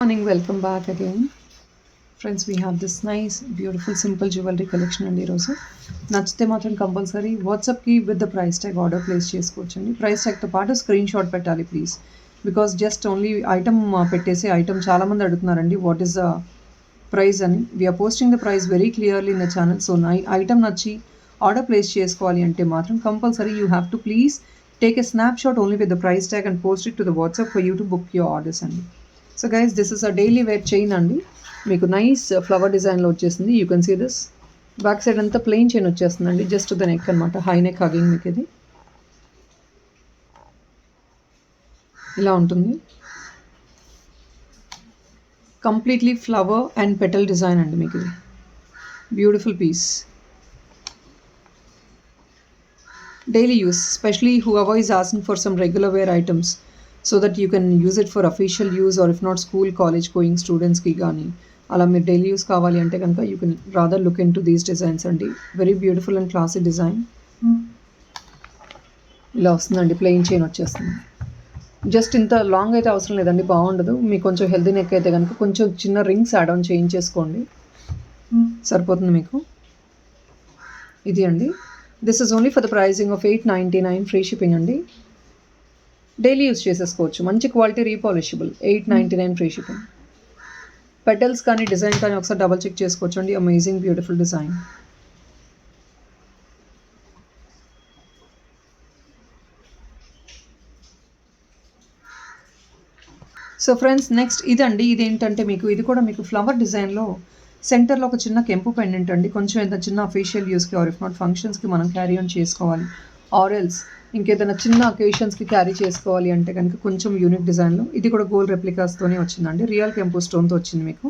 Morning, welcome back again. Friends, we have this nice, beautiful, simple jewelry collection అండి ఈరోజు నచ్చితే మాత్రం compulsory వాట్సాప్కి with the price tag order place చేసుకోవచ్చండి. Price ట్యాగ్తో పాటు స్క్రీన్ షాట్ పెట్టాలి please, because just only item పెట్టేసి ఐటమ్ చాలామంది అడుగుతున్నారండి వాట్ ఈస్ ద ప్రైస్ అని. We're posting the price very clearly in the channel. So item నచ్చి ఆర్డర్ ప్లేస్ చేసుకోవాలి అంటే మాత్రం compulsory you have to please take a snapshot only with the price tag and post it to the WhatsApp for you to book your orders అండి. So guys, this is a daily wear chain అండి. మీకు nice flower డిజైన్లో వచ్చేసింది. You can see this. Back side అంతా plain chain వచ్చేస్తుందండి, just the neck అనమాట. High neck hugging మీకు ఇది ఇలా ఉంటుంది. Completely flower and petal design అండి మీకు ఇది. Beautiful piece. Daily use, specially whoever is asking for some regular wear items so that you can use it for official use or if not school college going students కి కానీ అలా మీరు daily use కావాలి అంటే కనుక you can rather look into these designs అండి. Very beautiful and classy design. ఇలా వస్తుందండి, ప్లెయిన్ చైన్ వచ్చేస్తుంది. జస్ట్ ఇంత లాంగ్ అయితే అవసరం లేదండి, బాగుండదు. మీకు కొంచెం హెల్దీ నెక్ అయితే కనుక కొంచెం చిన్న రింగ్స్ యాడ్ ఆన్ చేయించేసుకోండి, సరిపోతుంది మీకు. ఇది అండి. This is only for the pricing of $899 free shipping అండి. డైలీ యూస్ చేసేసుకోవచ్చు. మంచి quality repolishable. $899 free shipping. Petals కానీ డిజైన్ కానీ ఒకసారి డబల్ చెక్ చేసుకోవచ్చు అండి. Amazing beautiful design. So friends, next ఇదండి. ఇదేంటంటే మీకు ఇది కూడా మీకు ఫ్లవర్ డిజైన్లో సెంటర్లో ఒక చిన్న కెంపు పెండెంట్ అండి. కొంచెం ఎంత చిన్న అఫీషియల్ యూస్కి ఆర్ ఇఫ్ నాట్ ఫంక్షన్స్కి మనం క్యారీ ఆన్ చేసుకోవాలి, ఆర్ ఎల్స్ ఇంకేదైనా చిన్న అకేషన్స్కి క్యారీ చేసుకోవాలి అంటే కనుక కొంచెం యూనిక్ డిజైన్లో. ఇది కూడా గోల్డ్ రెప్లికాస్తోనే వచ్చిందండి. రియల్ కెంపు స్టోన్తో వచ్చింది మీకు.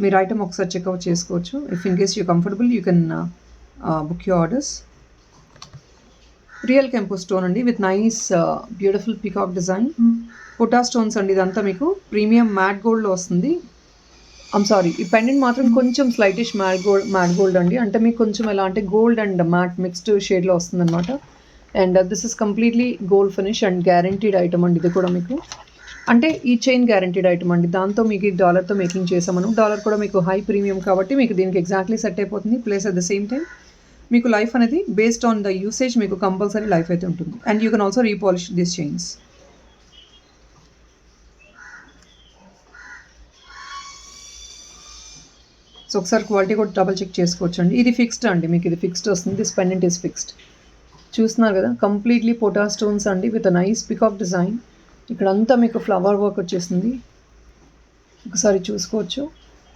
మీరు ఐటమ్ ఒకసారి చెక్అవుట్ చేసుకోవచ్చు. If in case you comfortable you can book your orders. Real kempu stone అండి with nice beautiful peacock design. పుటా స్టోన్స్ అండి. ఇదంతా మీకు ప్రీమియం మ్యాట్ గోల్డ్లో వస్తుంది. సారీ, ఈ పెండెంట్ మాత్రం కొంచెం స్లైటిష్ మ్యాట్ గోల్డ్ అండి. అంటే మీకు కొంచెం ఎలా అంటే గోల్డ్ అండ్ మ్యాట్ మిక్స్డ్ షేడ్లో వస్తుంది అనమాట. And this is completely gold finish and guaranteed item అండి. ఇది కూడా మీకు అంటే ఈ చైన్ గ్యారంటీడ్ ఐటమ్ అండి. దాంతో మీకు ఈ డాలర్తో మేకింగ్ చేసామను. డాలర్ కూడా మీకు హై ప్రీమియం కాబట్టి మీకు దీనికి ఎగ్జాక్ట్లీ సెట్ అయిపోతుంది. Plus at the same time మీకు లైఫ్ అనేది బేస్డ్ ఆన్ ద యూసేజ్ మీకు కంపల్సరీ లైఫ్ అయితే ఉంటుంది. And you can also repolish this chains. So ఒకసారి క్వాలిటీ కూడా డబల్ చెక్ చేసుకోవచ్చు అండి. ఇది ఫిక్స్డ్ అండి, మీకు ఇది ఫిక్స్డ్ వస్తుంది. This pendant is fixed. చూస్తున్నారు కదా, కంప్లీట్లీ పొటా స్టోన్స్ అండి విత్ నైస్ పికాక్ డిజైన్. ఇక్కడంతా మీకు ఫ్లవర్ వర్క్ వచ్చేసింది, ఒకసారి చూసుకోవచ్చు.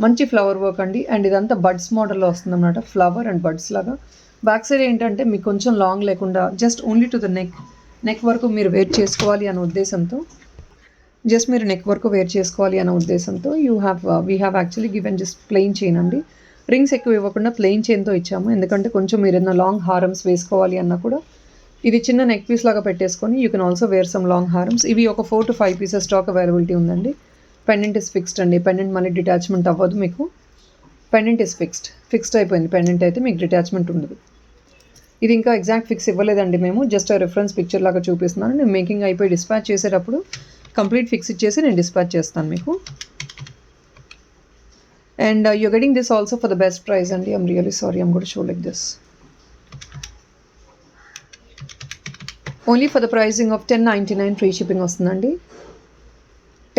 మంచి ఫ్లవర్ వర్క్ అండి. అండ్ ఇదంతా బడ్స్ మోడల్లో వస్తుంది అన్నమాట, ఫ్లవర్ అండ్ బడ్స్ లాగా. బ్యాక్ సైడ్ ఏంటంటే మీకు కొంచెం లాంగ్ లేకుండా just only to the neck వరకు మీరు వేర్ చేసుకోవాలి అనే ఉద్దేశంతో we have actually given just plain chain అండి. రింగ్స్ ఎక్కువ ఇవ్వకుండా ప్లెయిన్ చైన్తో ఇచ్చాము. ఎందుకంటే కొంచెం మీరు ఏదైనా లాంగ్ హారమ్స్ వేసుకోవాలి అన్నా కూడా ఇది చిన్న నెక్ పీస్ లాగా పెట్టేసుకొని you can also wear some long హారమ్స్. ఇవి ఒక 4 to 5 పీసెస్ స్టాక్ అవైలబిలిటీ ఉందండి. పెండెంట్ ఇస్ ఫిక్స్డ్ అండి. పెండెంట్ మళ్ళీ డిటాచ్మెంట్ అవ్వదు మీకు. పెండెంట్ ఇస్ ఫిక్స్డ్ అయిపోయింది. పెండెంట్ అయితే మీకు డిటాచ్మెంట్ ఉండదు. ఇది ఇంకా ఎగ్జాక్ట్ ఫిక్స్ ఇవ్వలేదండి మేము, జస్ట్ ఆ రిఫరెన్స్ పిక్చర్ లాగా చూపిస్తున్నాను. నేను మేకింగ్ అయిపోయి డిస్పాచ్ చేసేటప్పుడు కంప్లీట్ ఫిక్స్ ఇచ్చేసి నేను డిస్పాచ్ చేస్తాను మీకు. And you're getting this also for the best price అండి. I'm really sorry, I'm going to show like this. Only for the pricing of $1099 free shipping వస్తుందండి.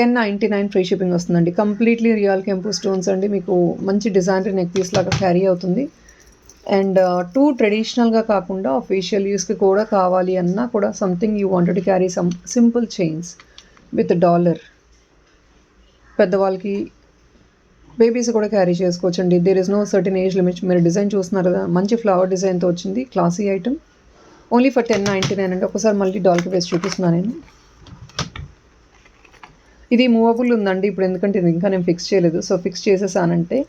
$1099 ఫ్రీ షిప్పింగ్ వస్తుందండి. Completely real కెంపు stones అండి. మీకు మంచి designery neck piece లాగా carry అవుతుంది. And too ట్రెడిషనల్గా కాకుండా అఫీషియల్ యూస్కి కూడా కావాలి అన్నా కూడా something you wanted to carry some simple chains with dollar. పెద్దవాళ్ళకి బేబీస్ కూడా క్యారీ చేసుకోవచ్చు అండి. There is no certain age limit. మీరు డిజైన్ చూస్తున్నారు కదా, మంచి ఫ్లవర్ డిజైన్తో వచ్చింది. Classy item. ఓన్లీ ఫర్ $1099 అండి. ఒకసారి మళ్ళీ డాల్కి వేసి చూపిస్తున్నాను నేను. ఇది మూవబుల్ ఉందండి ఇప్పుడు, ఎందుకంటే ఇది ఇంకా నేను ఫిక్స్ చేయలేదు. సో ఫిక్స్ చేసేసానంటే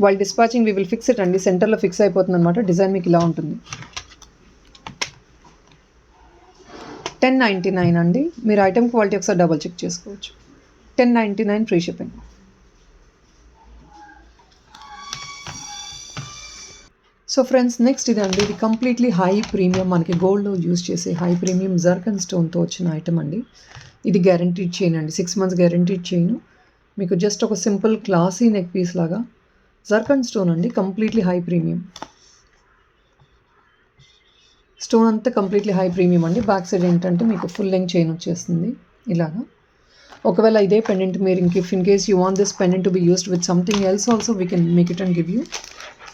వాళ్ళు dispatching we will fix it అండి. సెంటర్లో ఫిక్స్ అయిపోతుంది అనమాట. డిజైన్ మీకు ఇలా ఉంటుంది. $1099 అండి. మీరు ఐటమ్ క్వాలిటీ ఒకసారి డబల్ చెక్ చేసుకోవచ్చు. $1099 free shipping. So friends, next ఇదండి. ఇది కంప్లీట్లీ హై ప్రీమియం, మనకి గోల్డ్లో యూజ్ చేసే హై ప్రీమియం జర్కన్ స్టోన్తో వచ్చిన ఐటమ్ అండి. ఇది గ్యారంటీడ్ చైన్ అండి. 6 months గ్యారంటీడ్ చైన్. మీకు జస్ట్ ఒక సింపుల్ క్లాసీ నెక్ పీస్ లాగా జర్కన్ స్టోన్ అండి, కంప్లీట్లీ హై ప్రీమియం స్టోన్ అంతా, కంప్లీట్లీ హై ప్రీమియం అండి. బ్యాక్ సైడ్ ఏంటంటే మీకు ఫుల్ లెంగ్ చైన్ వచ్చేస్తుంది ఇలాగా. ఒకవేళ ఇదే పెండెంట్ మీరు in case you want this pendant to be used with something else also we can make it and give you.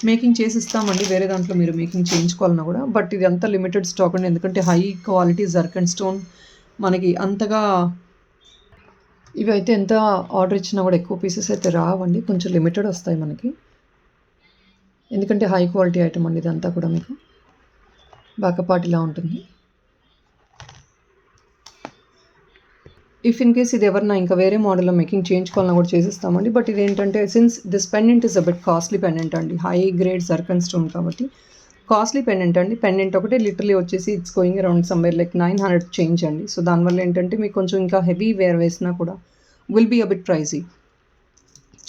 Making చేసి ఇస్తామండి, వేరే దాంట్లో మీరు మేకింగ్ చేయించుకోవాలన్నా కూడా. బట్ ఇది అంతా లిమిటెడ్ స్టాక్ అండి, ఎందుకంటే హై క్వాలిటీ జర్కన్ స్టోన్ మనకి అంతగా ఇవి అయితే ఎంత ఆర్డర్ ఇచ్చినా కూడా ఎక్కువ పీసెస్ అయితే రావండి, కొంచెం లిమిటెడ్ వస్తాయి మనకి, ఎందుకంటే హై క్వాలిటీ ఐటమ్ అండి ఇదంతా కూడా. మీకు బ్యాకప్ పార్ట్ ఇలా ఉంటుంది. ఇఫ్ ఇన్ కేస్ ఇది ఎవరన్నా ఇంకా వేరే మోడల్లో మేకింగ్ చేయించుకోవాలన్నా కూడా చేసిస్తామండి. బట్ ఇది ఏంటంటే since this pendant is a bit costly pendant అండి, హై గ్రేడ్ జర్కన్ స్టోన్ కాబట్టి కాస్ట్లీ పెండెంట్ అండి. పెండెంట్ ఒకటే లిటరలీ వచ్చేసి it's going around somewhere like 900 change అండి. సో దానివల్ల ఏంటంటే మీకు కొంచెం ఇంకా హెవీ వేర్ వేసినా కూడా will be a bit pricey.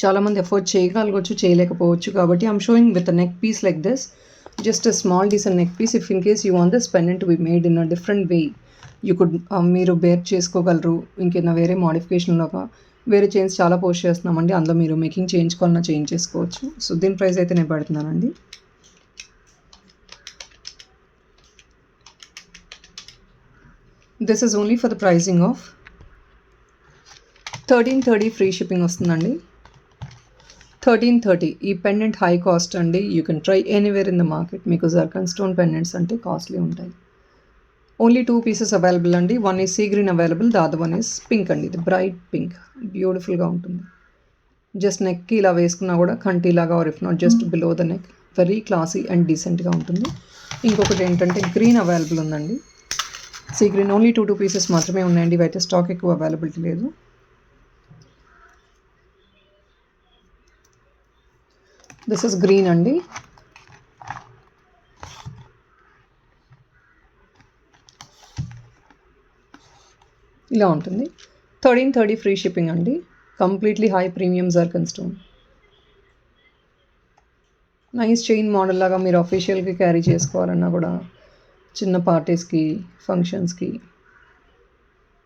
చాలామంది అఫోర్డ్ చేయగలగవచ్చు, చేయలేకపోవచ్చు. కాబట్టి I'm showing with a neck piece like this, just a small decent neck piece. If in case you want this pendant to be made in a different way, you could మీరు bear చేసుకోగలరు. ఇంకేనా వేరే మోడిఫికేషన్లోగా వేరే chains చాలా post చేస్తున్నామండి, అందులో మీరు making చేయించుకోవాలన్నా చేయించేసుకోవచ్చు. సో దీని ప్రైస్ అయితే నేను పెడుతున్నానండి. This is only for the pricing of 1330 free shipping వస్తుందండి. 1330. ఈ పెండెంట్ హై కాస్ట్ అండి, you can try anywhere in the market. మీకు జర్కన్ స్టోన్ పెండెంట్స్ అంటే కాస్ట్లీ ఉంటాయి. ఓన్లీ 2 పీసెస్ అవైలబుల్ అండి. One is sea green available, the other one is pink అండి. ఇది bright pink, బ్యూటిఫుల్గా ఉంటుంది. జస్ట్ నెక్కి ఇలా వేసుకున్నా కూడా కంటిలాగా, or if not just below the neck, very classy and డీసెంట్గా ఉంటుంది. ఇంకొకటి ఏంటంటే గ్రీన్ అవైలబుల్ ఉందండి, సీ గ్రీన్. ఓన్లీ 2 పీసెస్ మాత్రమే ఉన్నాయండి, ఇవైతే స్టాక్ ఎక్కువ అవైలబిలిటీ లేదు. దిస్ ఇస్ గ్రీన్ అండి. ఇలా ఉంటుంది. 1330 ఫ్రీ షిప్పింగ్ అండి, completely high premium zircon stone. Nice chain model లాగా మీరు అఫీషియల్గా క్యారీ చేసుకోవాలన్నా కూడా, చిన్న పార్టీస్కి, ఫంక్షన్స్కి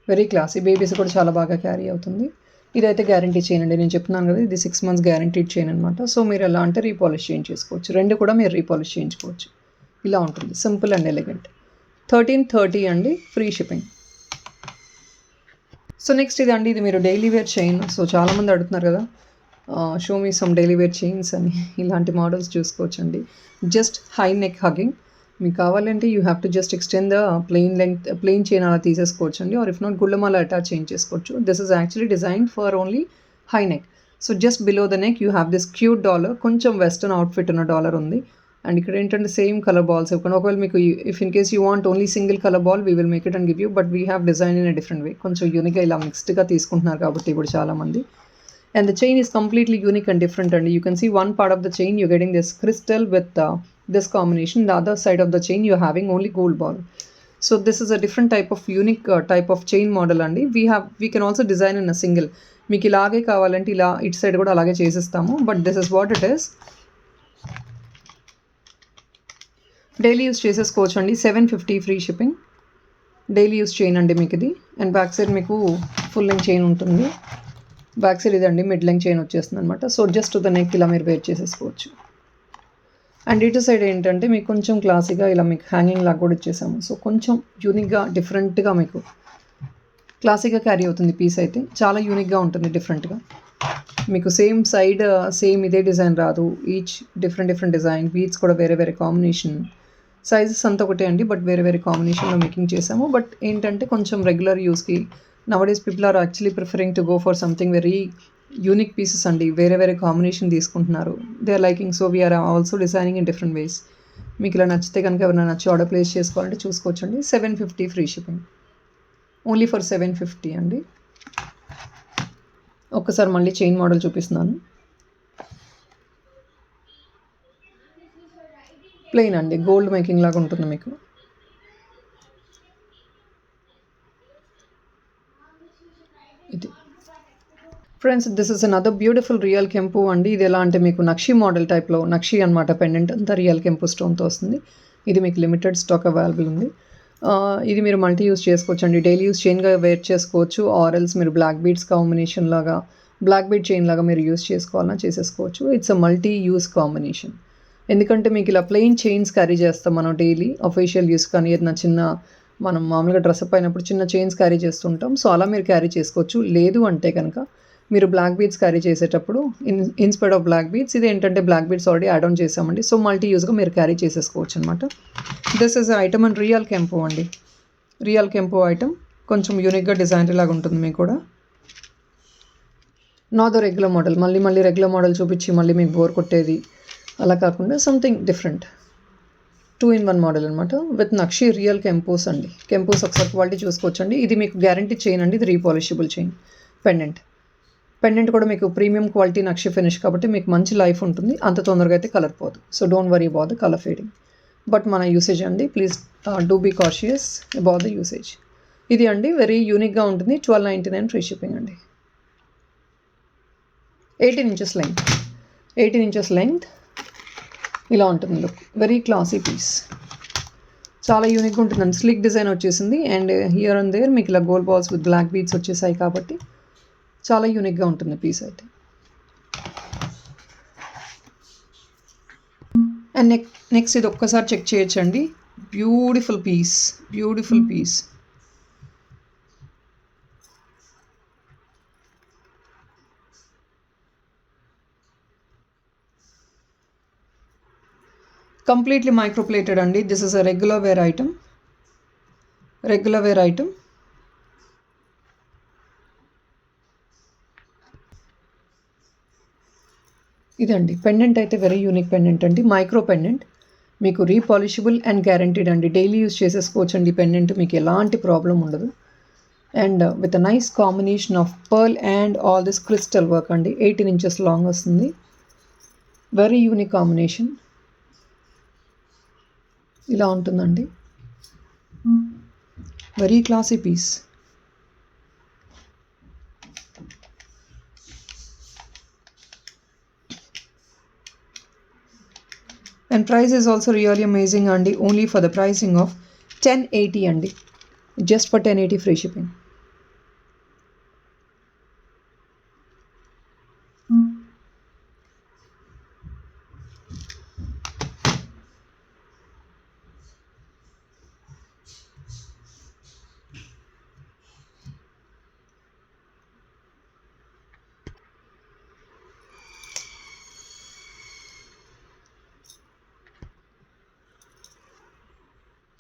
వెరీ క్లాసీ. బేబీస్ కూడా చాలా బాగా క్యారీ అవుతుంది. ఇదైతే గ్యారంటీ చైన్ అండి, నేను చెప్తున్నాను కదా, ఇది 6 months గ్యారంటీడ్ చైన్ అనమాట. సో మీరు ఎలా అంటే రీపాలిష్ చేయించేసుకోవచ్చు, రెండు కూడా మీరు రీపాలిష్ చేయించుకోవచ్చు. ఇలా ఉంటుంది, సింపుల్ అండ్ ఎలిగెంట్. 1330 అండి, ఫ్రీ షిప్పింగ్. సో నెక్స్ట్ ఇది అండి, ఇది మీరు డైలీ వేర్ చైన్. సో చాలామంది అడుగుతున్నారు కదా, show me some daily wear chains అని. ఇలాంటి మోడల్స్ చూసుకోవచ్చండి. Just high neck hugging. మీకు కావాలంటే you have to just extend the plain chain అలా తీసేసుకోవచ్చు అండి, ఆర్ ఇఫ్ నాట్ గుళ్ళమాల అటాచ్ చేయించేసుకోవచ్చు. This is actually designed for only high neck. So just below the neck you have this cute dollar, కొంచెం western outfit ఉన్న dollar ఉంది. And ఇక్కడ ఏంటంటే సేమ్ కలర్ బాల్స్ ఇవ్వకుండా, ఒకవేళ మీకు if in case you want only single colour ball, we will make it and give you. But we have design in a different way. కొంచెం యూనిక్గా ఇలా మిక్స్డ్గా తీసుకుంటున్నారు కాబట్టి ఇప్పుడు చాలామంది. And the chain is completely unique and different, and you can see one part of the chain you're getting this crystal with this combination. The other side of the chain you're having only gold ball. So this is a different type of unique type of chain model andi. We can also design in a single. మీకు ఇలాగే కావాలంటే ఇలా ఇటు side కూడా అలాగే చేసిస్తాము. But this is what it is. Daily use చేసేసుకోవచ్చు అండి. 750 free shipping. Daily use chain అండి మీకు ఇది. అండ్ బ్యాక్ సైడ్ మీకు ఫుల్ లెంగ్ చైన్ ఉంటుంది. బ్యాక్ సైడ్ ఇదండి మిడ్ లెంగ్ చైన్ వచ్చేస్తుంది అనమాట. సో జస్ట్ ద నెక్ ఇలా మీరు వేర్ చేసేసుకోవచ్చు. అండ్ ఇటు సైడ్ ఏంటంటే మీకు కొంచెం క్లాసీగా ఇలా మీకు హ్యాంగింగ్ లాగా కూడా ఇచ్చేసాము. సో కొంచెం యూనిక్గా డిఫరెంట్గా మీకు క్లాసీగా క్యారీ అవుతుంది పీస్ అయితే. చాలా యూనిక్గా ఉంటుంది, డిఫరెంట్గా. మీకు సేమ్ సైడ్ సేమ్ ఇదే డిజైన్ రాదు. Each different design. బీట్స్ కూడా వేరే వేరే కాంబినేషన్. సైజెస్ అంతా ఒకటే అండి, బట్ వేరే వేరే కాంబినేషన్లో మేకింగ్ చేసాము. బట్ ఏంటంటే కొంచెం రెగ్యులర్ యూస్కి nowadays people are actually preferring to go for something very unique pieces అండి. వేరే వేరే కాంబినేషన్ తీసుకుంటున్నారు. They are liking. So we are also designing in different ways. మీకు ఇలా నచ్చితే కనుక ఎవరైనా నచ్చి ఆర్డర్ ప్లేస్ చేసుకోవాలంటే చూసుకోవచ్చండి. 750 ఫ్రీ షిప్పింగ్. ఓన్లీ ఫర్ 750 అండి. ఒక్కసారి మళ్ళీ చైన్ మోడల్ చూపిస్తున్నాను. ప్లెయిన్ అండి, గోల్డ్ మేకింగ్ లాగా ఉంటుంది మీకు. ఇది friends, this is another beautiful real కెంపు అండి. ఇది ఎలా అంటే మీకు నక్షి మోడల్ టైప్లో, నక్షి అనమాట పెండెంట్ అంతా రియల్ కెంపు స్టోన్తో వస్తుంది. ఇది మీకు లిమిటెడ్ స్టాక్ అవైలబుల్ ఉంది. ఇది మీరు మల్టీ యూస్ చేసుకోవచ్చు అండి. డైలీ యూస్ చైన్గా వేర్ చేసుకోవచ్చు, ఆర్ ఎల్స్ మీరు బ్లాక్ బీడ్స్ కాంబినేషన్ లాగా బ్లాక్ బీడ్ చైన్ లాగా మీరు యూస్ చేసుకోవాలన్నా చేసేసుకోవచ్చు. It's a multi use combination. ఎందుకంటే మీకు ఇలా ప్లెయిన్ చైన్స్ క్యారీ చేస్తాం మనం డైలీ అఫీషియల్ యూస్ కానీ ఏదైనా చిన్న మనం మామూలుగా డ్రెస్అప్ అయినప్పుడు చిన్న చైన్స్ క్యారీ చేస్తుంటాం. సో అలా మీరు క్యారీ చేసుకోవచ్చు. లేదు అంటే కనుక మీరు బ్లాక్ బీడ్స్ క్యారీ చేసేటప్పుడు ఇన్స్టెడ్ ఆఫ్ బ్లాక్ బీడ్స్ ఇది ఏంటంటే black beads already add on చేసామండి. సో మల్టీ యూస్గా మీరు క్యారీ చేసేసుకోవచ్చు అనమాట. This is item and real kempu అండి. రియల్ కెంపో ఐటమ్ కొంచెం యూనిక్గా డిజైన్ లాగా ఉంటుంది మీకు కూడా. నాట్ ద రెగ్యులర్ మోడల్, మళ్ళీ రెగ్యులర్ మోడల్ చూపించి మళ్ళీ మీకు బోర్ కొట్టేది అలా కాకుండా సంథింగ్ డిఫరెంట్ 2-in-1 మోడల్ అనమాట. విత్ నక్షి రియల్ కెంపోస్ అండి. కెంపోస్ ఒకసారి క్వాలిటీ చూసుకోవచ్చండి. ఇది మీకు గ్యారంటీ చైన్ అండి. ఇది రీపాలిషబుల్ చైన్. పెండెంట్ కూడా మీకు ప్రీమియం క్వాలిటీ నక్షి ఫినిష్ కాబట్టి మీకు మంచి లైఫ్ ఉంటుంది. అంత తొందరగా అయితే కలర్ పోదు. So don't worry about the colour fading. But మన యూసేజ్ అండి, please do be cautious about the usage. ఇది అండి వెరీ యూనిక్గా ఉంటుంది. 1299 ఫ్రీ షిప్పింగ్ అండి. 18 inches లెంగ్త్. 18 inches లెంగ్త్ ఇలా ఉంటుంది లుక్. Very classy piece. చాలా యూనిక్గా ఉంటుందండి. స్లిక్ డిజైన్ వచ్చేసింది అండ్ హియర్ అండ్ దేర్ మీకు ఇలా gold balls with black beads వచ్చేసాయి కాబట్టి చాలా యూనిక్గా ఉంటుంది పీస్ అయితే. అండ్ నెక్స్ట్ ఇది ఒక్కసారి చెక్ చేయొచ్చండి. Beautiful piece. కంప్లీట్లీ మైక్రోప్లేటెడ్ అండి. This is a regular wear item. ఇదండి పెండెంట్ అయితే వెరీ యూనిక్ పెండెంట్ అండి. మైక్రో పెండెంట్ మీకు రీపాలిషబుల్ అండ్ గ్యారంటీడ్ అండి. డైలీ యూస్ చేసేసుకోవచ్చు అండి. పెండెంట్ మీకు ఎలాంటి ప్రాబ్లం ఉండదు. And with a nice combination of pearl and all this crystal work అండి. 18 inches లాంగ్ వస్తుంది. Very unique combination. ఇలా ఉంటుందండి. Very classy piece. And price is also really amazing అండి. Only for the pricing of 1080 అండి. Just for 1080 free shipping.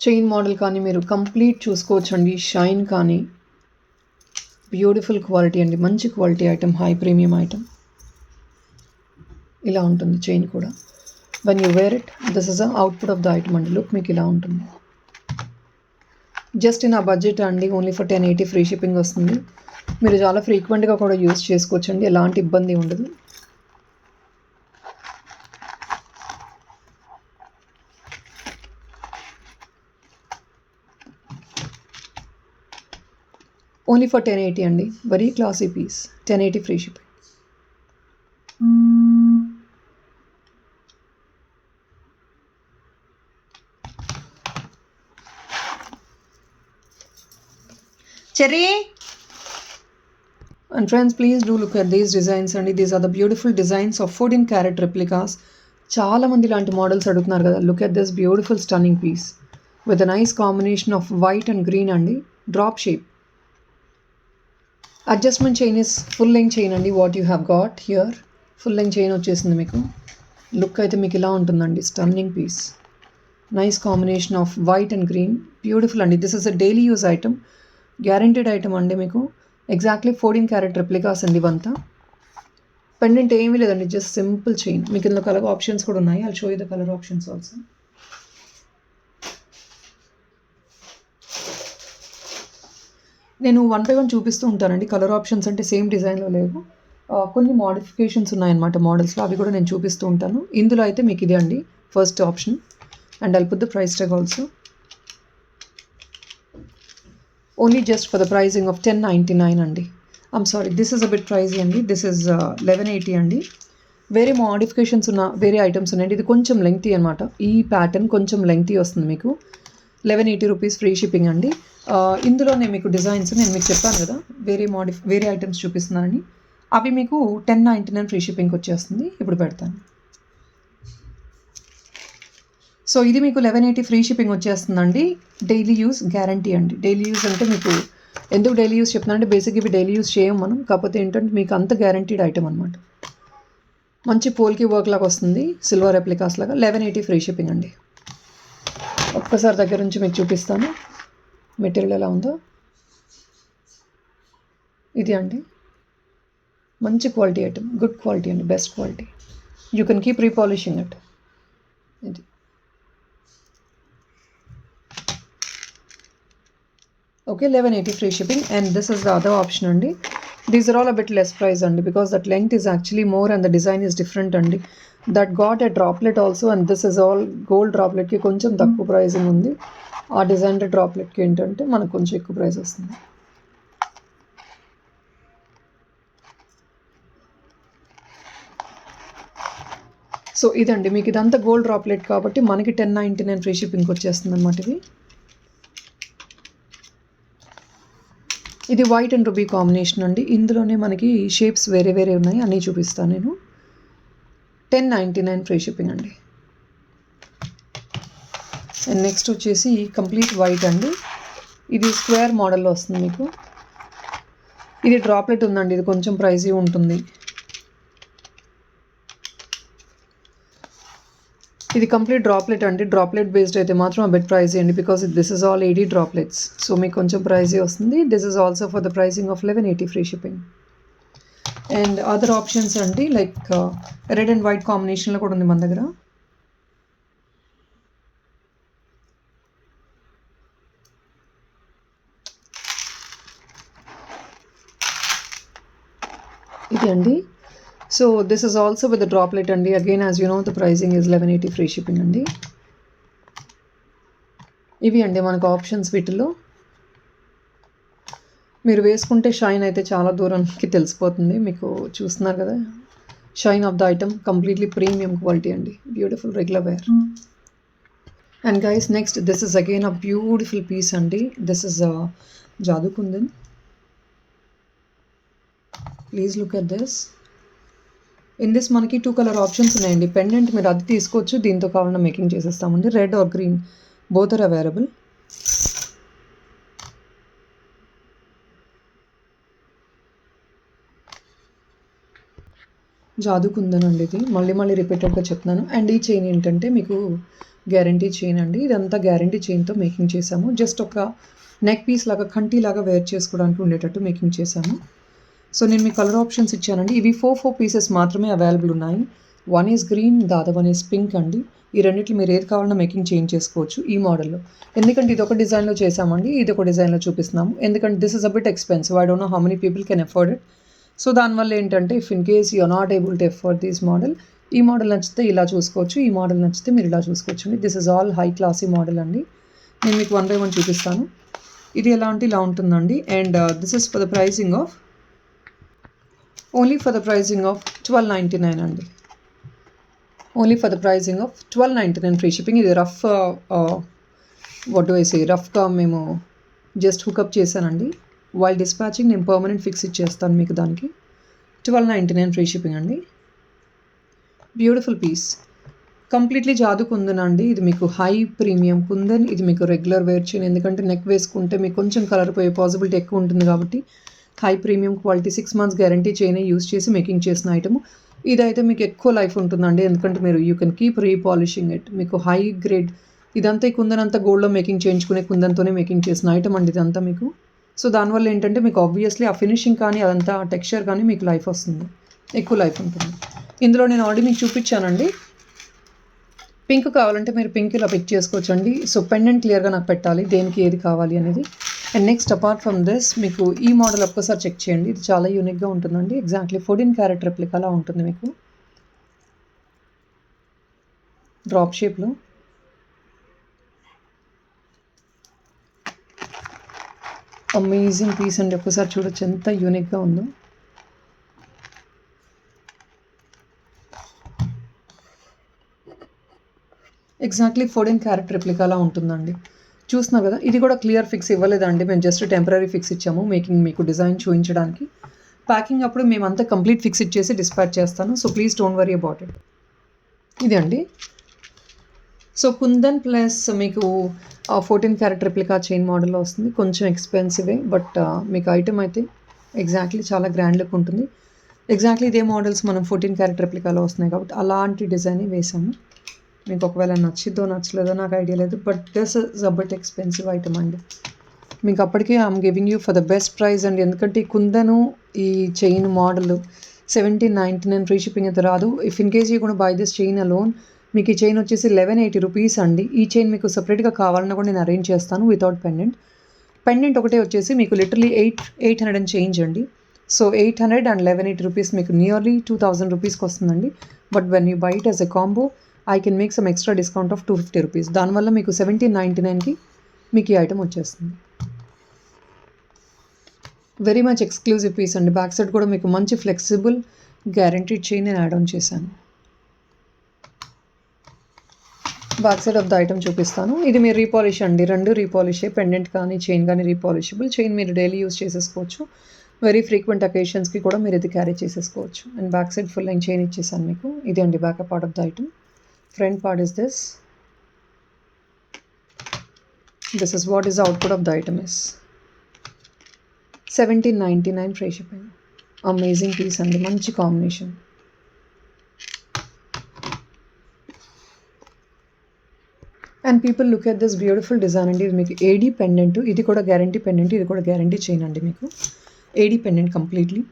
Chain model కానీ మీరు complete చూసుకోవచ్చండి. Shine కానీ బ్యూటిఫుల్ క్వాలిటీ అండి. మంచి quality item, high premium item. ఇలా ఉంటుంది చైన్ కూడా. When you wear it this is a output of the item అండి. లుక్ మీకు ఇలా ఉంటుంది. జస్ట్ ఇన్ ఆ బడ్జెట్ అండి. ఓన్లీ ఫర్ 1080 ఫ్రీ షిప్పింగ్ వస్తుంది. మీరు చాలా ఫ్రీక్వెంట్గా కూడా యూస్ చేసుకోవచ్చండి. ఎలాంటి ఇబ్బంది ఉండదు. ఓన్లీ ఫర్ 1080 అండి. Very classy piece. 1080 free shipping. Cherry and friends, please do look at these designs అండి. These are the beautiful designs of 14 karat replicas. చాలా మంది ఇలాంటి మోడల్స్ అడుగుతున్నారు కదా. Look at this beautiful stunning piece with a nice combination of white and green అండి. Drop shape. Adjustment chain is full length chain అండి. What you have got here full length chain వచ్చేసింది మీకు. Look అయితే మీకు ఇలా ఉంటుందండి. Stunning piece. Nice combination of white and green. Beautiful అండి. This is a daily use item. Guaranteed item అండి మీకు. ఎగ్జాక్ట్లీ 14 karat రెప్లికాస్ అండి ఇవంతా. పెండెంట్ ఏమీ లేదండి. Just simple chain. మీకు ఇందులో కలర్ ఆప్షన్స్ కూడా ఉన్నాయి. I'll show you the colour options also. నేను 1 by 1 చూపిస్తూ ఉంటానండి. కలర్ ఆప్షన్స్ అంటే సేమ్ డిజైన్లో లేవు, కొన్ని మోడిఫికేషన్స్ ఉన్నాయన్నమాట మోడల్స్లో. అవి కూడా నేను చూపిస్తూ ఉంటాను. ఇందులో అయితే మీకు ఇదే అండి first option. And I'll put the price tag also. Only just for the pricing of 1099 అండి. I'm sorry, this is a bit pricey అండి. దిస్ ఇస్ 1180 అండి. వేరే మోడిఫికేషన్స్ ఉన్న వేరే ఐటమ్స్ ఉన్నాయండి. ఇది కొంచెం లెంగ్తీ అనమాట. ఈ ప్యాటర్న్ కొంచెం లెంగ్తీ వస్తుంది మీకు. 1180 రూపీస్ ఫ్రీ షిప్పింగ్ అండి. ఇందులోనే మీకు డిజైన్స్ నేను మీకు చెప్పాను కదా వేరే ఐటమ్స్ చూపిస్తున్నానని. అవి మీకు 1099 ఫ్రీ షిప్పింగ్కి వచ్చేస్తుంది. ఇప్పుడు పెడతాను. సో ఇది మీకు 1180 ఫ్రీ షిప్పింగ్ వచ్చేస్తుందండి. డైలీ యూస్ గ్యారంటీ అండి. డైలీ యూస్ అంటే మీకు ఎందుకు డైలీ యూస్ చెప్తున్నానంటే బేసిక్గా ఇవి డైలీ యూస్ చేయం మనం, కాకపోతే ఏంటంటే మీకు అంత గ్యారంటీడ్ ఐటమ్ అనమాట. మంచి పోల్కి వర్క్ లాగా వస్తుంది, సిల్వర్ రెప్లికాస్ లాగా. 1180 ఫ్రీ షిప్పింగ్ అండి. ఒక్కసారి దగ్గర నుంచి మీకు చూపిస్తాను మెటీరియల్ ఎలా ఉందో. ఇది అండి మంచి క్వాలిటీ ఐటమ్, గుడ్ క్వాలిటీ అండి, best quality. You can keep repolishing it. ఇది okay, 1180 free shipping. And this is the other option andi. These are all a bit less price andi because that length is actually more and the design is different andi. That got a droplet also, and this is all gold droplet ki koncham takku pricing undi. Aa design droplet ki entante manaku koncham ekku price vastundi. So ఇదండి మీకు ఇదంతా gold droplet కాబట్టి మనకి 1099 free షిప్పింగ్కి వచ్చేస్తుంది అనమాట. ఇది white and ruby combination అండి. ఇందులోనే మనకి షేప్స్ వేరే వేరే ఉన్నాయి, అన్నీ చూపిస్తాను నేను. 1099 ఫ్రీ షిప్పింగ్ అండి. అండ్ నెక్స్ట్ వచ్చేసి కంప్లీట్ వైట్ అండి. ఇది స్క్వేర్ మోడల్లో వస్తుంది మీకు. ఇది డ్రాప్లెట్ ఉందండి, ఇది కొంచెం ప్రైజీ ఉంటుంది. ఇది కంప్లీట్ డ్రాప్లెట్ అండి. డ్రాప్లెట్ బేస్డ్ అయితే మాత్రం ఆ బిట్ ప్రైజీ అండి because this is all 80 droplets. So మీకు కొంచెం ప్రైజీ వస్తుంది. This is also for the pricing of 1180 free shipping. And other options అండి లైక్ రెడ్ అండ్ వైట్ కాంబినేషన్లో కూడా ఉంది మన దగ్గర. ఇది అండి. So this is also with the droplet అండి. Again as you know the pricing is 1180 free shipping అండి. ఇవి అండి మనకు ఆప్షన్స్. వీటిలో మీరు వేసుకుంటే షైన్ అయితే చాలా దూరానికి తెలిసిపోతుంది. మీకు చూస్తున్నారు కదా shine of the item, completely premium quality అండి. Beautiful regular wear. And guys next this is again a beautiful piece అండి. This is jadau kundan. Please look at this. In this మనకి 2 కలర్ ఆప్షన్స్ ఉన్నాయండి. పెండెంట్ మీరు అది తీసుకోవచ్చు, దీంతో కావాలన్నా మేకింగ్ చేసేస్తామండి. Red or green both are available. Jadau kundan అండి ఇది. మళ్ళీ రిపీటెడ్గా చెప్తున్నాను. అండ్ ఈ చైన్ ఏంటంటే మీకు గ్యారంటీ చైన్ అండి. ఇదంతా గ్యారంటీ చైన్తో మేకింగ్ చేసాము. జస్ట్ ఒక నెక్ పీస్ లాగా కంటి లాగా వేర్ చేసుకోవడానికి ఉండేటట్టు మేకింగ్ చేసాము. సో నేను మీ కలర్ ఆప్షన్స్ ఇచ్చానండి. ఇవి 4 పీసెస్ మాత్రమే అవైలబుల్ ఉన్నాయి. One is green, the other one is pink అండి. ఈ రెండిట్లు మీరు ఏది కావాలన్నా మేకింగ్ చేంజ్ చేసుకోవచ్చు ఈ మోడల్లో. ఎందుకంటే ఇది ఒక డిజైన్లో చేసామండి, ఇది ఒక డిజైన్లో చూపిస్తున్నాము. ఎందుకంటే this is a bit expensive. I don't know how many people can afford it. So దానివల్ల ఏంటంటే if in case you are not able to afford this model, ఈ మోడల్ నచ్చితే ఇలా చూసుకోవచ్చు, ఈ మోడల్ నచ్చితే మీరు ఇలా చూసుకోవచ్చు అండి. This is all high classy model అండి. నేను మీకు 1 by 1 చూపిస్తాను. ఇది ఎలా అంటే ఇలా ఉంటుందండి. And this is for the pricing of only for the pricing of 1299 అండి. Only for the pricing of 1299 free shipping. ఇది rough what do I say రఫ్గా మేము జస్ట్ హుకప్ చేశానండి. వైల్ డిస్పాచింగ్ నేను పర్మనెంట్ ఫిక్స్ ఇచ్చేస్తాను మీకు. దానికి 1299 ఫ్రీ షిప్పింగ్ అండి. Beautiful piece, completely jadau kundan అండి. ఇది మీకు హై ప్రీమియం కుందన్. ఇది మీకు రెగ్యులర్ వేర్ చేయను, ఎందుకంటే నెక్ వేసుకుంటే మీకు కొంచెం కలర్ పోయే పాసిబిలిటీ ఎక్కువ ఉంటుంది కాబట్టి high premium quality 6 months guarantee చైనే యూస్ చేసి మేకింగ్ చేసిన ఐటమ్. ఇదైతే మీకు ఎక్కువ లైఫ్ ఉంటుందండి, ఎందుకంటే మీరు you can keep repolishing it. మీకు హై గ్రేడ్ ఇదంతా ఈ కుందన్ అంతా గోల్డ్లో మేకింగ్ చేయించుకునే కుందన్తోనే మేకింగ్ చేసిన ఐటమ్ అండి ఇదంతా మీకు. సో దానివల్ల ఏంటంటే మీకు ఆబ్వియస్లీ ఆ ఫినిషింగ్ కానీ అదంతా టెక్స్చర్ కానీ మీకు లైఫ్ వస్తుంది, ఎక్కువ లైఫ్ ఉంటుంది. ఇందులో నేను ఆల్రెడీ మీకు చూపించానండి. పింక్ కావాలంటే మీరు పింక్ ఇలా పిక్ చేసుకోవచ్చు అండి. సో పెండెంట్ క్లియర్గా నాకు పెట్టాలి దేనికి ఏది కావాలి అనేది. And next apart from this మీకు ఈ మోడల్ ఒక్కసారి చెక్ చేయండి. ఇది చాలా యూనిక్గా ఉంటుందండి. ఎగ్జాక్ట్లీ 14 క్యారెట్ రెప్లికా అలా ఉంటుంది మీకు డ్రాప్ షేప్లో. అమేజింగ్ పీస్ అండి. ఒక్కసారి చూడొచ్చు ఎంత యూనిక్గా ఉందో. ఎగ్జాక్ట్లీ 14 క్యారెట్ రెప్లికా అలా ఉంటుందండి. చూస్తున్నారు కదా, ఇది కూడా క్లియర్ ఫిక్స్ ఇవ్వలేదండి, మేము జస్ట్ టెంపరీ ఫిక్స్ ఇచ్చాము మేకింగ్ మీకు డిజైన్ చూపించడానికి. ప్యాకింగ్ అప్పుడు మేమంతా కంప్లీట్ ఫిక్స్ ఇచ్చేసి డిస్పాచ్ చేస్తాను. So please don't worry about it. ఇది అండి. సో కుందన్ ప్లస్ మీకు 14 క్యారెట్ రెప్లికా చైన్ మోడల్లో వస్తుంది. కొంచెం ఎక్స్పెన్సివే, బట్ మీకు ఐటమ్ అయితే ఎగ్జాక్ట్లీ చాలా గ్రాండ్ లుక్ ఉంటుంది. ఎగ్జాక్ట్లీ ఇదే మోడల్స్ మనం 14 క్యారెట్ రెప్లికాలో వస్తున్నాయి కాబట్టి అలాంటి డిజైన్ వేసాము. మీకు ఒకవేళ నచ్చిద్దో నచ్చలేదో నాకు ఐడియా లేదు, but this is a bit expensive item అండి. మీకు అప్పటికే I'm giving you for the best price అండి. ఎందుకంటే ఈ కుందను ఈ చైన్ మోడల్ 1799 ఫ్రీ షిప్పింగ్ అయితే రాదు. ఇఫ్ ఇన్ కేస్ యూ కూడా బై దిస్ చైన్ అలోన్, మీకు ఈ చైన్ వచ్చేసి 1180 రూపీస్ అండి. ఈ చైన్ మీకు సపరేట్గా కావాలన్నా కూడా నేను అరేంజ్ చేస్తాను వితౌట్ పెండెంట్. పెండెంట్ ఒకటే వచ్చేసి మీకు లిటరలీ 800 అండ్ చేంజ్ అండి. సో 800 అండ్ 1180 రూపీస్ మీకు నియర్లీ 2000 రూపీస్కి వస్తుందండి. But when you by it as a combo I can make some extra discount of 250 rupees. దానివల్ల మీకు 1799కి మీకు ఈ ఐటమ్ వచ్చేస్తుంది. వెరీ మచ్ ఎక్స్క్లూజివ్ పీస్ అండి. బ్యాక్ సైడ్ కూడా మీకు మంచి ఫ్లెక్సిబుల్ గ్యారంటీడ్ చైన్ నేను యాడ్ ఆన్ చేశాను. Back side of the item చూపిస్తాను. ఇది మీరు రీపాలిష్ అండి, రెండు రీపాలిషే. పెండెంట్ కానీ చైన్ కానీ రీపాలిషబుల్. చైన్ మీరు డైలీ యూస్ చేసేసుకోవచ్చు. వెరీ ఫ్రీక్వెంట్ అకేషన్స్కి కూడా మీరు ఇది క్యారీ చేసేసుకోవచ్చు. And back side full line chain ఇచ్చేసాను మీకు. ఇది అండి back part of the item. Front part is this. This is what is the output of the item is 1799 free shipping. Amazing piece అండి, మంచి combination. And people look at this beautiful design అండి. ఇది మీకు ఏడీ pendant, ఇది కూడా guarantee pendant, ఇది కూడా guarantee chain అండి. మీకు ఏడీ పెండెంట్ కంప్లీట్లీ.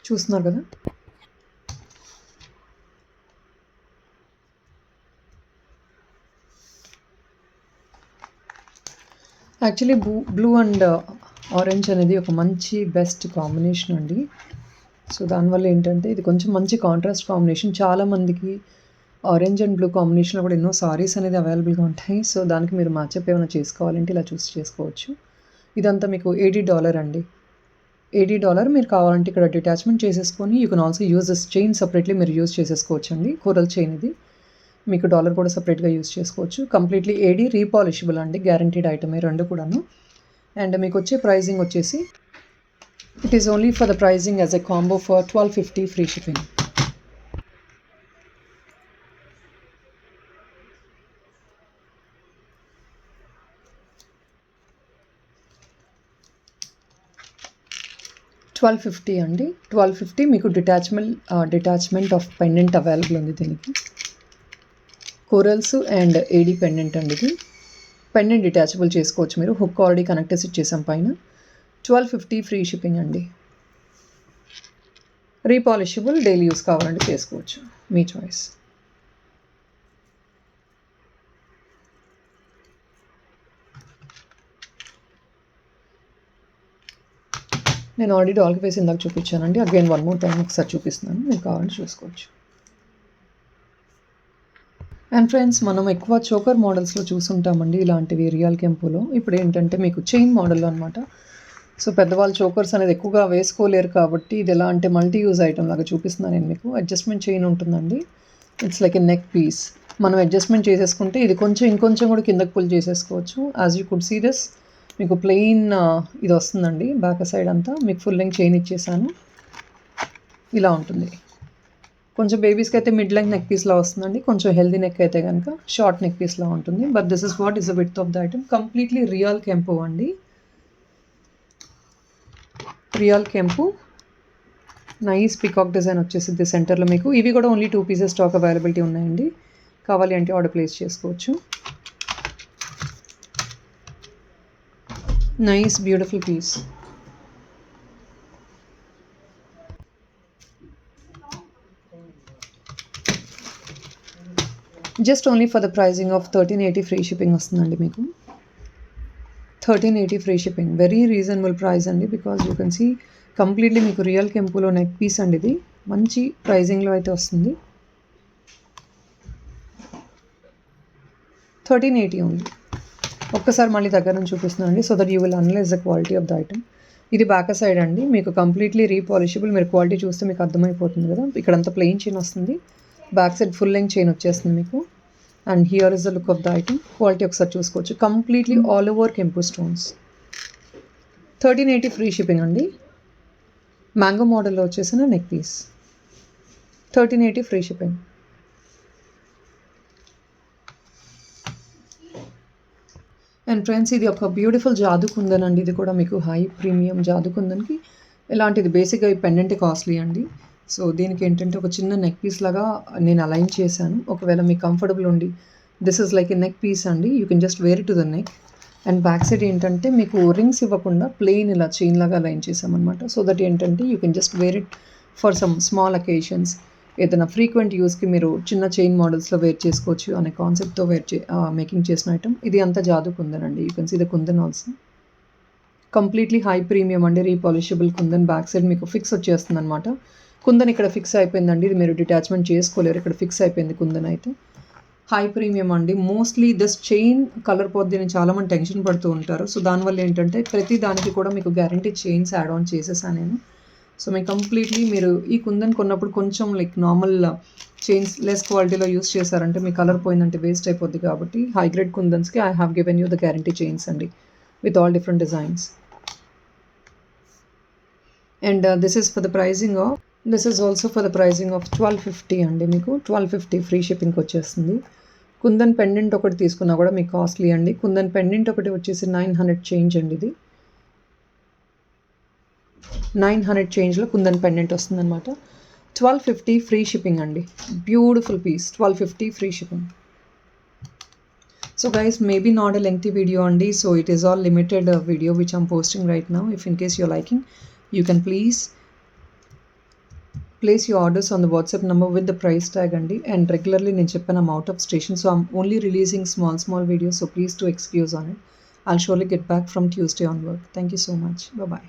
చూస్తున్నారు కదా. యాక్చువల్లీ బ్లూ అండ్ ఆరెంజ్ అనేది ఒక మంచి బెస్ట్ కాంబినేషన్ అండి. సో దానివల్ల ఏంటంటే ఇది కొంచెం మంచి కాంట్రాస్ట్ కాంబినేషన్. చాలామందికి ఆరెంజ్ అండ్ బ్లూ కాంబినేషన్లో కూడా ఎన్నో సారీస్ అనేది అవైలబుల్గా ఉంటాయి. సో దానికి మీరు మ్యాచప్ ఏమైనా చేసుకోవాలంటే ఇలా చూస్ చేసుకోవచ్చు. ఇదంతా మీకు $80 అండి. $80 మీరు కావాలంటే ఇక్కడ డిటాచ్మెంట్ చేసేసుకొని you can also use this chain separately మీరు యూజ్ చేసేసుకోవచ్చు అండి. కోరల్ చైన్ ఇది. మీకు డాలర్ కూడా సపరేట్గా యూజ్ చేసుకోవచ్చు. కంప్లీట్లీ ఏడీ రీపాలిషబుల్ అండి, గ్యారంటీడ్ ఐటమే రెండు కూడాను. అండ్ మీకు వచ్చే ప్రైజింగ్ వచ్చేసి it is only for the pricing as a combo for 1250 free shipping. $1250 అండి. 1250 మీకు డిటాచ్మెంట్ ఆఫ్ పెండెంట్ అవైలబుల్ ఉంది దీనికి. కోరల్స్ అండ్ ఏడీ పెండెంట్ అండి ఇది. పెండెంట్ డిటాచబుల్ చేసుకోవచ్చు మీరు. హుక్ ఆల్రెడీ కనెక్టర్స్ ఇచ్చేసాం పైన. 1250 ఫ్రీ షిప్పింగ్ అండి. రీపాలిషబుల్, డైలీ యూస్ కావాలంటే చేసుకోవచ్చు, మీ చాయిస్. నేను ఆల్రెడీ డాల్కి వేసి ఇందాక చూపించానండి. అగైన్ వన్ మోర్ టైం ఒకసారి చూపిస్తున్నాను, మీకు కావాలంటే చూసుకోవచ్చు. అండ్ ఫ్రెండ్స్, మనం ఎక్కువ చోకర్ మోడల్స్లో చూసుంటామండి ఇలాంటివి రియల్ కెంపులో. ఇప్పుడు ఏంటంటే మీకు చైన్ మోడల్ అనమాట. సో పెద్దవాళ్ళు చోకర్స్ అనేది ఎక్కువగా వేసుకోలేరు కాబట్టి ఇది ఎలా అంటే మల్టీ యూజ్ ఐటమ్ లాగా చూపిస్తున్నాను నేను మీకు. అడ్జస్ట్మెంట్ చైన్ ఉంటుందండి. It's like a neck piece. మనం అడ్జస్ట్మెంట్ చేసేసుకుంటే ఇది కొంచెం ఇంకొంచెం కూడా కిందకి పుల్ చేసేసుకోవచ్చు. As you could see this, మీకు ప్లెయిన్ ఇది వస్తుందండి. బ్యాక్ సైడ్ అంతా మీకు ఫుల్ లెంగ్త్ చైన్ ఇచ్చేసాను. ఇలా ఉంటుంది. కొంచెం బేబీస్కి అయితే మిడ్ లెంగ్త్ నెక్ పీస్లా వస్తుందండి. కొంచెం హెల్దీ నెక్ అయితే కనుక షార్ట్ నెక్ పీస్లా ఉంటుంది. But this is what is the width of the item. Completely real కెంపు అండి. రియల్ కెంపు. నైస్ పికాక్ డిజైన్ వచ్చేసింది సెంటర్లో మీకు. ఇవి కూడా ఓన్లీ 2 పీసెస్ స్టాక్ అవైలబిలిటీ ఉన్నాయండి. కావాలి అంటే ఆర్డర్ ప్లేస్ చేసుకోవచ్చు. Nice beautiful piece. Just only for the pricing of 1380 free shipping వస్తుందండి మీకు. 1380 free shipping. Very reasonable price అండి. Because you can see completely మీకు రియల్ కెంపులో నెక్ పీస్ అండి ఇది. మంచి ప్రైజింగ్లో అయితే వస్తుంది. 1380 ఓన్లీ. ఒక్కసారి మళ్ళీ దగ్గర నుంచి చూపిస్తున్నానండి so that you will analyse the quality of the item. ఇది బ్యాక్ సైడ్ అండి. మీకు కంప్లీట్లీ రీపాలిషబుల్. మీరు క్వాలిటీ చూస్తే మీకు అర్థమైపోతుంది కదా. ఇక్కడంతా ప్లెయిన్ చైన్ వస్తుంది. Back side full length chain వచ్చేస్తుంది మీకు. And here is the look of the item. Quality ఒకసారి చూసుకోవచ్చు. కంప్లీట్లీ ఆల్ ఓవర్ కెంపు స్టోన్స్. 1380 ఫ్రీ షిప్పింగ్ అండి. మ్యాంగో మోడల్లో వచ్చేసిన neck piece. 1380 free shipping. And friends, ఇది ఒక బ్యూటిఫుల్ జాదు కుందన్ అండి. ఇది కూడా మీకు హై ప్రీమియం జాదు కుందన్కి ఇలాంటిది బేసిక్గా ఈ పెండెంట్ కాస్ట్లీ అండి. సో దీనికి ఏంటంటే ఒక చిన్న నెక్ పీస్ లాగా నేను అలైన్ చేశాను. ఒకవేళ మీకు కంఫర్టబుల్ ఉండి this is like a neck piece అండి, you can just wear it to the neck. And back side ఏంటంటే మీకు రింగ్స్ ఇవ్వకుండా ప్లెయిన్ ఇలా చైన్ లాగా అలైన్ చేసామన్నమాట. సో దట్ ఏంటంటే you can just wear it for some small occasions. ఏదైనా frequent యూస్కి మీరు చిన్న చైన్ మోడల్స్లో వేర్ చేసుకోవచ్చు అనే కాన్సెప్ట్తో మేకింగ్ చేసిన ఐటమ్. ఇది అంతా జాదు కుందన్ అండి. You can see the kundan also. Completely high premium అండి. రీపాలిషబుల్ కుందన్. బ్యాక్ సైడ్ మీకు ఫిక్స్ వచ్చేస్తుంది అనమాట. కుందన్ ఇక్కడ ఫిక్స్ అయిపోయిందండి. ఇది మీరు డిటాచ్మెంట్ చేసుకోలేరు. ఇక్కడ ఫిక్స్ అయిపోయింది కుందన్ అయితే. హై ప్రీమియం అండి. మోస్ట్లీ దిస్ చైన్ కలర్ పోద్ది అని చాలామంది టెన్షన్ పడుతూ ఉంటారు. సో దానివల్ల ఏంటంటే ప్రతి దానికి కూడా మీకు గ్యారంటీ చైన్స్ యాడ్ ఆన్ చేసేసాను నేను. సో మీకు కంప్లీట్లీ మీరు ఈ కుందన్ కొన్నప్పుడు కొంచెం లైక్ నార్మల్ చైన్స్ లెస్ క్వాలిటీలో యూస్ చేశారంటే మీ కలర్ పోయిందంటే వేస్ట్ అయిపోద్ది. కాబట్టి హై గ్రేడ్ కుందన్స్కి I have given you the guarantee chains అండి with all different designs. And this is also for the pricing of 1250 అండి. మీకు 1250 ఫ్రీ షిప్పింగ్కి వచ్చేస్తుంది. కుందన్ పెండెంట్ ఒకటి తీసుకున్నా కూడా మీకు కాస్ట్లీ అండి. కుందన్ పెండెంట్ ఒకటి వచ్చేసి 900 చేంజ్ అండి. ఇది 900 చేంజ్లో కుందన్ పెండెంట్ వస్తుందన్నమాట. 1250 ఫ్రీ షిప్పింగ్ అండి. Beautiful piece. 1250 free shipping. So guys, maybe not a lengthy video only, so it is all limited video which I'm posting right now. If in case you're liking, you can please place your orders on the WhatsApp number with the price tag andi. And regularly నేను చెప్పాను I'm out of station, so I'm only releasing small videos, so please do excuse on it. I'll surely get back from Tuesday onward. Thank you so much. Bye bye.